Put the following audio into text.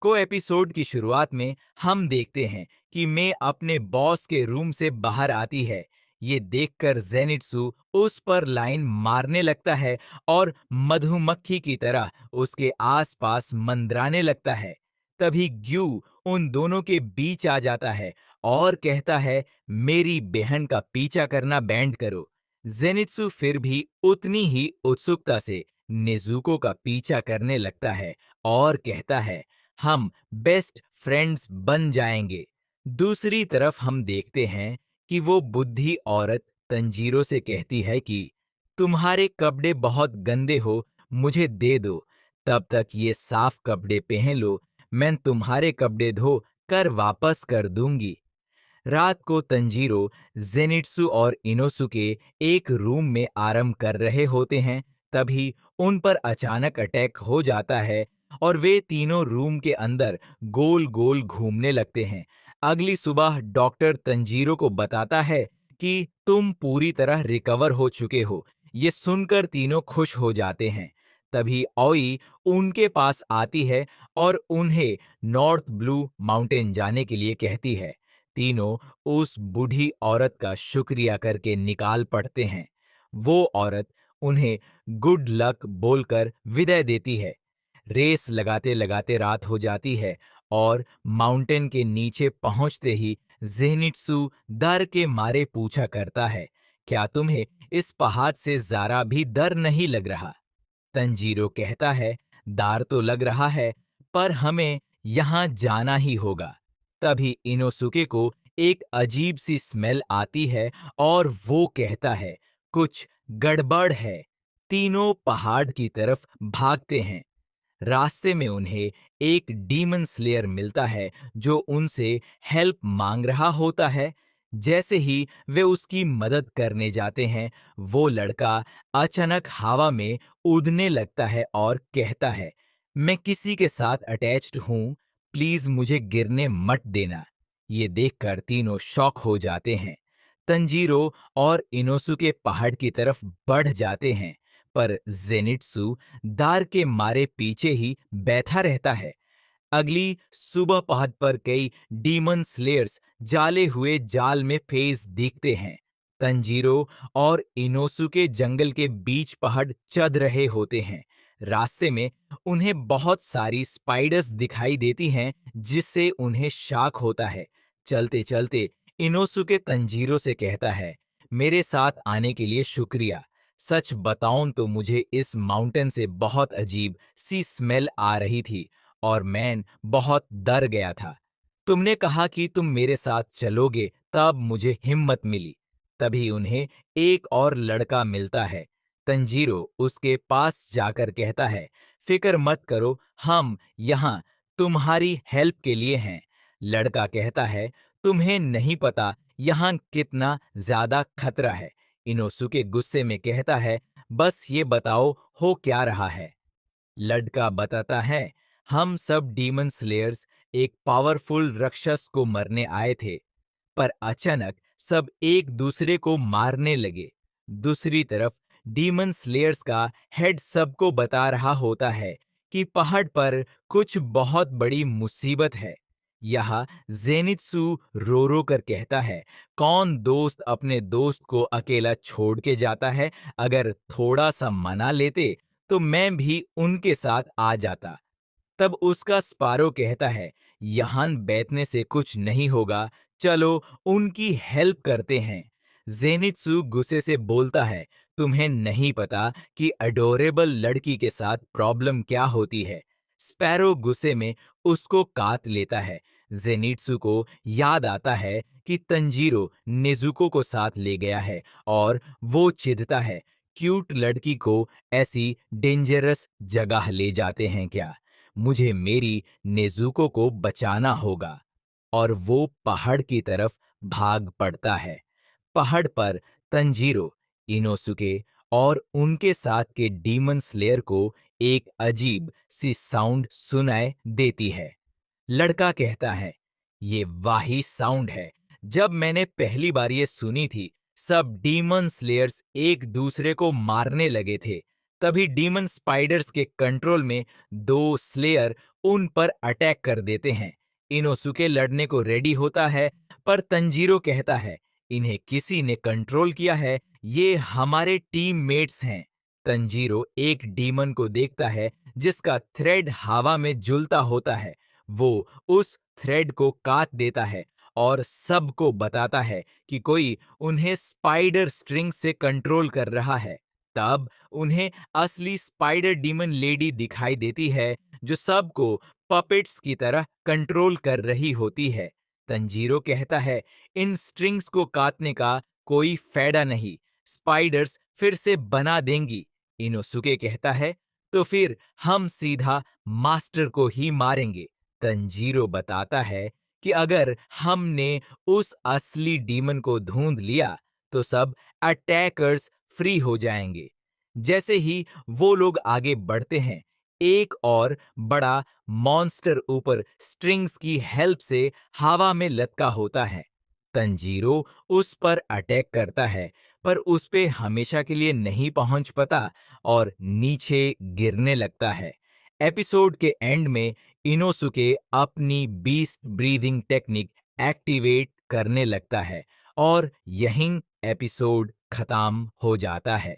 को एपिसोड की शुरुआत में हम देखते हैं कि मैं अपने बॉस के रूम से बाहर आती है। ये देखकर जेनित्सु उस पर लाइन मारने लगता है और मधुमक्खी की तरह उसके आसपास मंडराने लगता है। तभी ग्यू उन दोनों के बीच आ जाता है और कहता है, मेरी बहन का पीछा करना बैंड करो। जेनित्सु फिर भी उतनी ही उत्सुकता से नेजुको का पीछा करने लगता है और कहता है, हम बेस्ट फ्रेंड्स बन जाएंगे। दूसरी तरफ हम देखते हैं कि वो बुद्धि औरत तंजीरो से कहती है कि तुम्हारे कपड़े बहुत गंदे हो, मुझे दे दो। तब तक ये साफ कपड़े पहन लो, मैं तुम्हारे कपड़े धो कर वापस कर दूंगी। रात को तंजीरो, जेनिट्सु और इनोसुके एक रूम में आराम कर रहे होते हैं। तभी उन पर अचानक अटैक हो जाता है और वे तीनों रूम के अंदर गोल गोल घूमने लगते हैं। अगली सुबह डॉक्टर तंजीरो को बताता है कि तुम पूरी तरह रिकवर हो चुके हो। ये सुनकर तीनों खुश हो जाते हैं। तभी ओई उनके पास आती है और उन्हें नॉर्थ ब्लू माउंटेन जाने के लिए कहती है। तीनों उस बूढ़ी औरत का शुक्रिया करके निकाल पड़ते हैं। वो औरत उन्हें गुड लक बोलकर विदाई देती है। रेस लगाते लगाते रात हो जाती है और माउंटेन के नीचे पहुंचते ही जेनिट्सु डर के मारे पूछा करता है, क्या तुम्हें इस पहाड़ से जरा भी डर नहीं लग रहा? तंजीरो कहता है, दार तो लग रहा है, पर हमें यहां जाना ही होगा। तभी इनोसुके को एक अजीब सी स्मेल आती है और वो कहता है, कुछ गड़बड़ है। तीनों पहाड़ की तरफ भागते हैं। रास्ते में उन्हें एक डीमन स्लेयर मिलता है जो उनसे हेल्प मांग रहा होता है। जैसे ही वे उसकी मदद करने जाते हैं, वो लड़का अचानक हवा में उड़ने लगता है और कहता है, मैं किसी के साथ अटैच्ड हूं, प्लीज मुझे गिरने मत देना। ये देखकर तीनों शॉक हो जाते हैं। तंजीरो और इनोसुके पहाड़ की तरफ बढ़ जाते हैं, पर जेनिट्सु दार के मारे पीछे ही बैठा रहता है। अगली सुबह पहाड़ पर कई डीमन स्लेयर्स जाले हुए जाल में फेस दिखते हैं। तंजीरो और इनोसुके जंगल के बीच पहाड़ चढ़ रहे होते हैं। रास्ते में उन्हें बहुत सारी स्पाइडर्स दिखाई देती हैं, जिससे उन्हें शॉक होता है। चलते चलते इनोसुके तंजीरो से कहता है, मेरे साथ आने के लिए शुक्रिया। सच बताऊं तो मुझे इस माउंटेन से बहुत अजीब सी स्मेल आ रही थी और मैं बहुत डर गया था। तुमने कहा कि तुम मेरे साथ चलोगे, तब मुझे हिम्मत मिली। तभी उन्हें एक और लड़का मिलता है। तंजीरो उसके पास जाकर कहता है, फिक्र मत करो, हम यहाँ तुम्हारी हेल्प के लिए हैं। लड़का कहता है, तुम्हें नहीं पता यहाँ कितना ज्यादा खतरा है। इनोसुके गुस्से में कहता है, बस ये बताओ हो क्या रहा है। लड़का बताता है, हम सब डीमन स्लेयर्स एक पावरफुल राक्षस को मरने आए थे, पर अचानक सब एक दूसरे को मारने लगे। दूसरी तरफ डीमन स्लेयर्स का हेड सबको बता रहा होता है कि पहाड़ पर कुछ बहुत बड़ी मुसीबत है। यहाँ जेनित्सु रो रो कर कहता है, कौन दोस्त अपने दोस्त को अकेला छोड़ के जाता है? अगर थोड़ा सा मना लेते तो मैं भी उनके साथ आ जाता। तब उसका स्पारो कहता है, यहाँ बैठने से कुछ नहीं होगा, चलो उनकी हेल्प करते हैं। जेनित्सु गुस्से से बोलता है, तुम्हें नहीं पता कि अडोरेबल लड़की के साथ प्रॉब्लम क्या होती है। स्पैरो गुस्से में उसको काट लेता है। जेनित्सु को याद आता है कि तंजीरो नेजुको को साथ ले गया है और वो चिढ़ता है, क्यूट लड़की को ऐसी डेंजरस जगह ले जाते हैं क्या? मुझे मेरी नेजुको को बचाना होगा। और वो पहाड़ की तरफ भाग पड़ता है। पहाड़ पर तंजीरो, इनोसुके और उनके साथ के डीमन स्लेयर को एक अजीब सी साउंड सुनाई देती है। लड़का कहता है, ये वाही साउंड है। जब मैंने पहली बार ये सुनी थी, सब डीमन स्लेयर्स एक दूसरे को मारने लगे थे। तभी डीमन स्पाइडर्स के कंट्रोल में दो स्लेयर उन पर अटैक कर देते हैं। इनोसुके लड़ने को रेडी होता है, पर तंजीरो कहता है, इन्हें किसी ने कंट्रोल किया है, ये हमारे टीममेट्स हैं। तंजीरो एक डीमन को देखता है जिसका थ्रेड हवा में झूलता होता है। वो उस थ्रेड को काट देता है और सबको बताता है कि कोई उन्हें स्पाइडर स्ट्रिंग से कंट्रोल कर रहा है। तब उन्हें असली स्पाइडर डीमन लेडी दिखाई देती है, जो सबको पपेट्स की तरह कंट्रोल कर रही होती है। तंजीरो कहता है, इन स्ट्रिंग्स को काटने का कोई फायदा नहीं, स्पाइडर्स फिर से बना देंगी। इनोसुके कहता है, तो फिर हम सीधा मास्टर को ही मारेंगे। तंजीरो बताता है कि अगर हमने उस असली डीमन को ढूंढ लिया तो सब अटैकर्स फ्री हो जाएंगे। जैसे ही वो लोग आगे बढ़ते हैं, एक और बड़ा मॉन्स्टर ऊपर स्ट्रिंग्स की हेल्प से हवा में लटका होता है। तंजीरो उस पर अटैक करता है, पर उस पे हमेशा के लिए नहीं पहुंच पाता और नीचे गिरने लगता है। एपिसोड के एंड में इनोसुके अपनी बीस्ट ब्रीदिंग टेक्निक एक्टिवेट करने लगता है और यहीं एपिसोड खत्म हो जाता है।